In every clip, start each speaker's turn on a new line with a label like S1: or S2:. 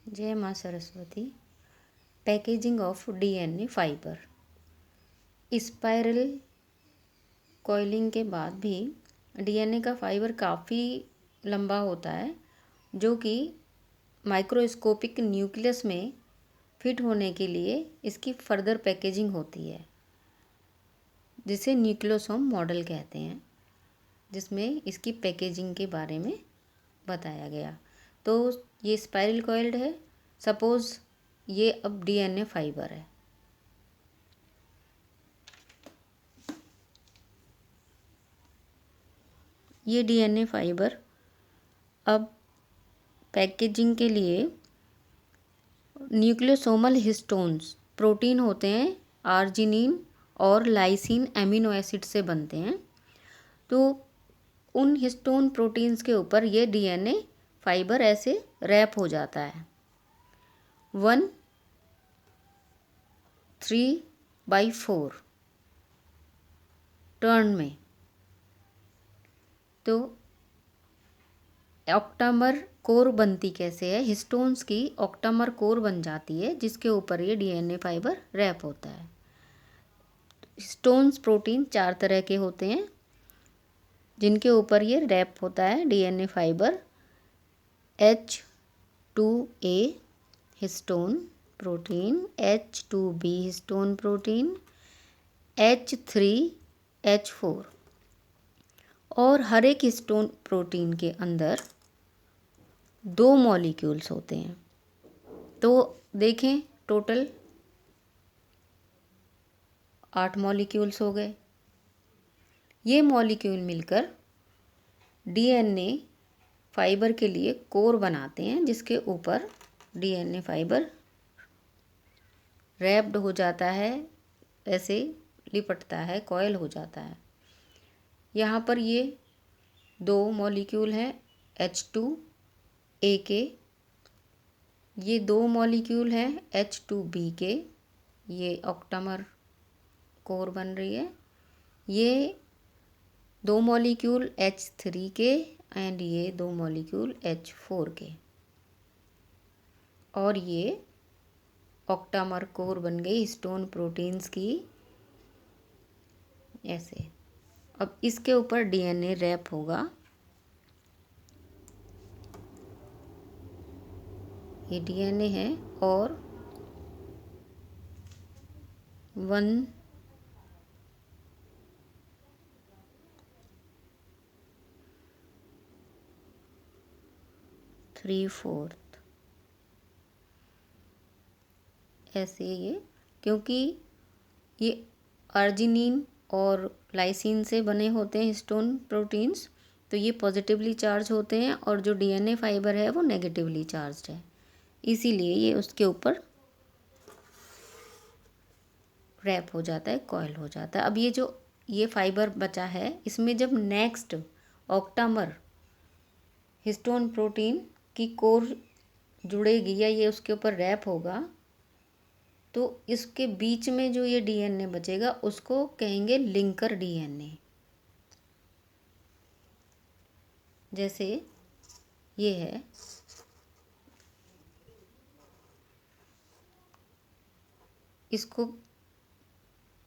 S1: जय माँ Saraswati. Packaging of DNA fibre. Spiral coiling के बाद भी डीएनए का फाइबर काफ़ी लंबा होता है, जो कि माइक्रोस्कोपिक न्यूक्लियस में फिट होने के लिए इसकी फर्दर पैकेजिंग होती है, जिसे न्यूक्लियोसोम मॉडल कहते हैं, जिसमें इसकी पैकेजिंग के बारे में बताया गया। तो ये स्पाइरल कॉइल्ड है। सपोज़ ये अब डीएनए फाइबर है। ये डीएनए फाइबर अब पैकेजिंग के लिए न्यूक्लियोसोमल हिस्टोन्स प्रोटीन होते हैं, आर्जिनिन और लाइसिन एमिनो एसिड से बनते हैं। तो उन हिस्टोन प्रोटीन्स के ऊपर ये डीएनए फाइबर ऐसे रैप हो जाता है 1/3/4 टर्न में। तो ऑक्टामर कोर बनती कैसे है? हिस्टोन्स की ऑक्टामर कोर बन जाती है, जिसके ऊपर ये डीएनए फाइबर रैप होता है। हिस्टोन्स प्रोटीन 4 तरह के होते हैं, जिनके ऊपर ये रैप होता है DNA fibre. H2A histone protein, H2B histone protein, H3H4। और हर एक हिस्टोन प्रोटीन के अंदर 2 मॉलिक्यूल्स होते हैं। तो देखें, टोटल 8 मॉलिक्यूल्स हो गए। ये मॉलिक्यूल मिलकर डीएनए फाइबर के लिए कोर बनाते हैं, जिसके ऊपर डीएनए फाइबर रैप्ड हो जाता है, ऐसे लिपटता है, कॉयल हो जाता है। यहाँ पर ये 2 मॉलिक्यूल हैं H2A के, ये 2 मॉलिक्यूल हैं H2B के। ये ऑक्टामर कोर बन रही है। ये 2 मॉलिक्यूल H3 के एंड ये 2 मॉलिक्यूल H4 के, और ये ऑक्टामर कोर बन गई हिस्टोन प्रोटीन्स की ऐसे। अब इसके ऊपर डीएनए रैप होगा। ये डीएनए है और 1/3/4 ऐसे ये, क्योंकि ये अर्जिनिन और लाइसिन से बने होते हैं हिस्टोन प्रोटीन्स, तो ये पॉजिटिवली चार्ज होते हैं, और जो डीएनए फाइबर है वो नेगेटिवली चार्ज्ड है, इसीलिए ये उसके ऊपर रैप हो जाता है, कॉयल हो जाता है। अब ये फाइबर बचा है, इसमें जब नेक्स्ट ऑक्टामर हिस्टोन प्रोटीन की कोर जुड़ेगी या ये उसके ऊपर रैप होगा, तो इसके बीच में जो ये डीएनए बचेगा उसको कहेंगे लिंकर डीएनए। जैसे ये है, इसको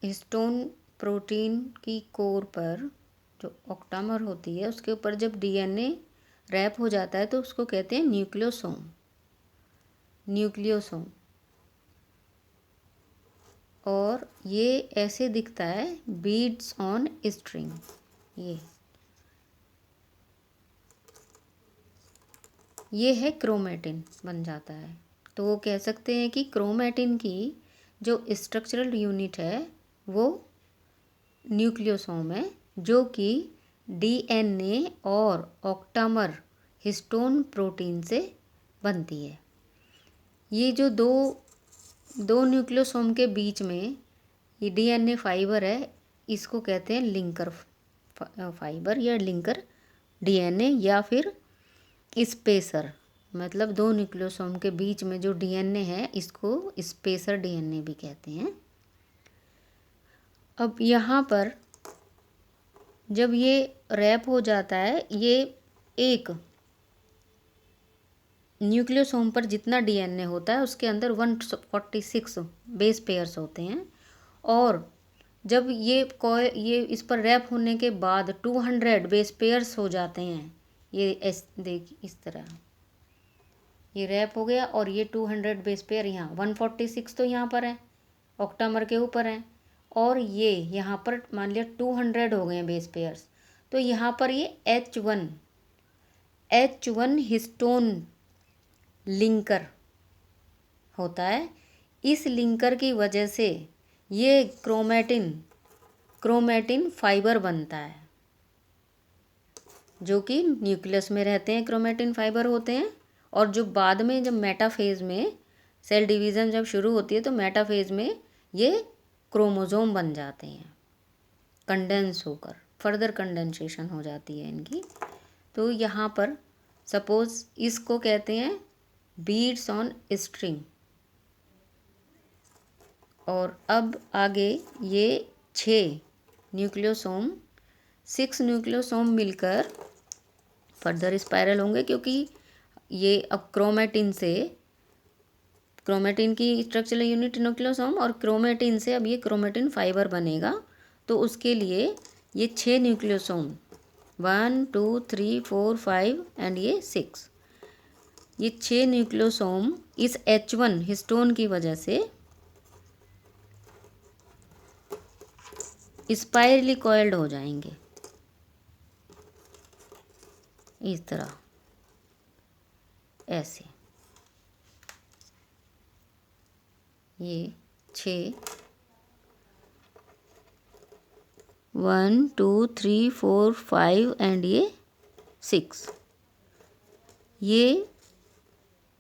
S1: हिस्टोन प्रोटीन की कोर पर जो ऑक्टामर होती है उसके ऊपर जब डीएनए रैप हो जाता है तो उसको कहते हैं न्यूक्लियोसोम। और ये ऐसे दिखता है, बीड्स ऑन स्ट्रिंग। ये है क्रोमैटिन बन जाता है। तो वो कह सकते हैं कि क्रोमैटिन की जो स्ट्रक्चरल यूनिट है वो न्यूक्लियोसोम है, जो कि डीएनए और ऑक्टामर हिस्टोन प्रोटीन से बनती है। ये जो दो न्यूक्लियोसोम के बीच में ये डीएनए फाइबर है, इसको कहते हैं लिंकर फाइबर या लिंकर डीएनए, या फिर स्पेसर। मतलब 2 न्यूक्लियोसोम के बीच में जो डीएनए है इसको स्पेसर डीएनए भी कहते हैं। अब यहाँ पर जब ये रैप हो जाता है, ये एक न्यूक्लियोसोम पर जितना डीएनए होता है उसके अंदर 146 बेस पेयर्स होते हैं, और जब ये इस पर रैप होने के बाद 200 बेस पेयर्स हो जाते हैं। ये देख इस तरह ये रैप हो गया, और ये 200 बेस पेयर यहाँ 146 तो यहाँ पर है, ऑक्टामर के ऊपर है, और ये यहाँ पर मान लिया 200 हो गए हैं बेस पेयर्स। तो यहाँ पर ये H1 हिस्टोन लिंकर होता है। इस लिंकर की वजह से ये क्रोमेटिन फाइबर बनता है, जो कि न्यूक्लियस में रहते हैं, क्रोमेटिन फाइबर होते हैं। और जो बाद में जब मेटाफेज में सेल डिवीज़न जब शुरू होती है तो मेटाफेज में ये क्रोमोसोम बन जाते हैं, कंडेंस होकर फर्दर कंडेंसेशन हो जाती है इनकी। तो यहाँ पर सपोज इसको कहते हैं बीड्स ऑन स्ट्रिंग। और अब आगे ये 6 न्यूक्लियोसोम मिलकर फर्दर स्पाइरल होंगे, क्योंकि ये अब क्रोमेटिन की स्ट्रक्चरल यूनिट न्यूक्लियोसोम, और क्रोमेटिन से अब ये क्रोमेटिन फाइबर बनेगा। तो उसके लिए ये 6 न्यूक्लियोसोम 1 2 3 4 5 एंड ये 6, ये 6 न्यूक्लियोसोम इस H1 हिस्टोन की वजह से स्पाइरली कॉइल्ड हो जाएंगे इस तरह, ऐसे। ये 6 1 2 3 4 5 एंड ये 6, ये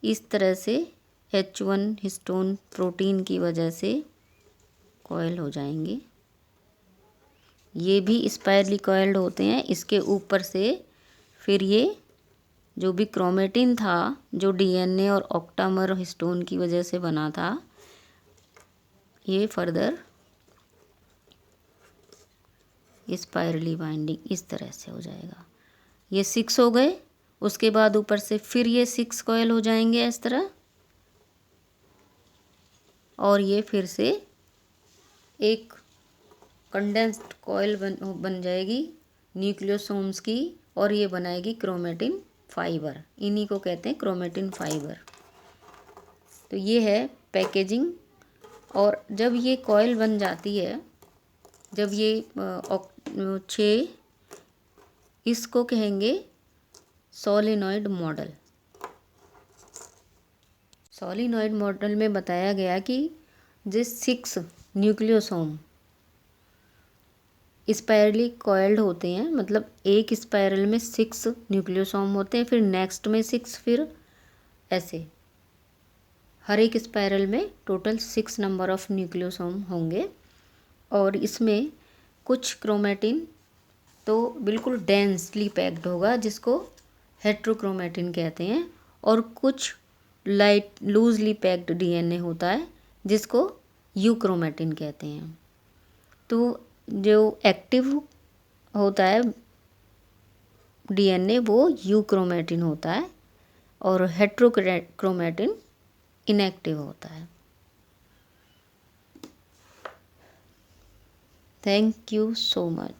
S1: इस तरह से H1 हिस्टोन प्रोटीन की वजह से कॉइल हो जाएंगे। ये भी स्पाइरली कॉइल्ड होते हैं। इसके ऊपर से फिर ये जो भी क्रोमेटिन था, जो डीएनए और ऑक्टामर हिस्टोन की वजह से बना था, ये फर्दर स्पाइरली बाइंडिंग इस तरह से हो जाएगा। ये 6 हो गए, उसके बाद ऊपर से फिर ये 6 कॉइल हो जाएंगे इस तरह, और ये फिर से एक कंडेंस्ड कॉइल बन जाएगी न्यूक्लियोसोम्स की, और ये बनाएगी क्रोमेटिन फाइबर। इन्हीं को कहते हैं क्रोमेटिन फाइबर। तो ये है पैकेजिंग। और जब ये कॉइल बन जाती है, जब ये 6, इसको कहेंगे सोलेनॉइड मॉडल। सोलेनॉइड मॉडल में बताया गया कि जिस 6 न्यूक्लियोसोम स्पाइरली कॉइल्ड होते हैं, मतलब एक स्पाइरल में 6 न्यूक्लियोसोम होते हैं, फिर नेक्स्ट में 6, फिर ऐसे हर एक स्पाइरल में टोटल 6 नंबर ऑफ न्यूक्लियोसोम होंगे। और इसमें कुछ क्रोमेटिन तो बिल्कुल डेंसली पैक्ड होगा, जिसको हेट्रोक्रोमेटिन कहते हैं, और कुछ लाइट लूजली पैक्ड डीएनए होता है, जिसको यूक्रोमेटिन कहते हैं। तो जो एक्टिव होता है डीएनए वो यूक्रोमेटिन होता है, और हेट्रोक्रोमेटिन इनएक्टिव होता है। Thank you so much.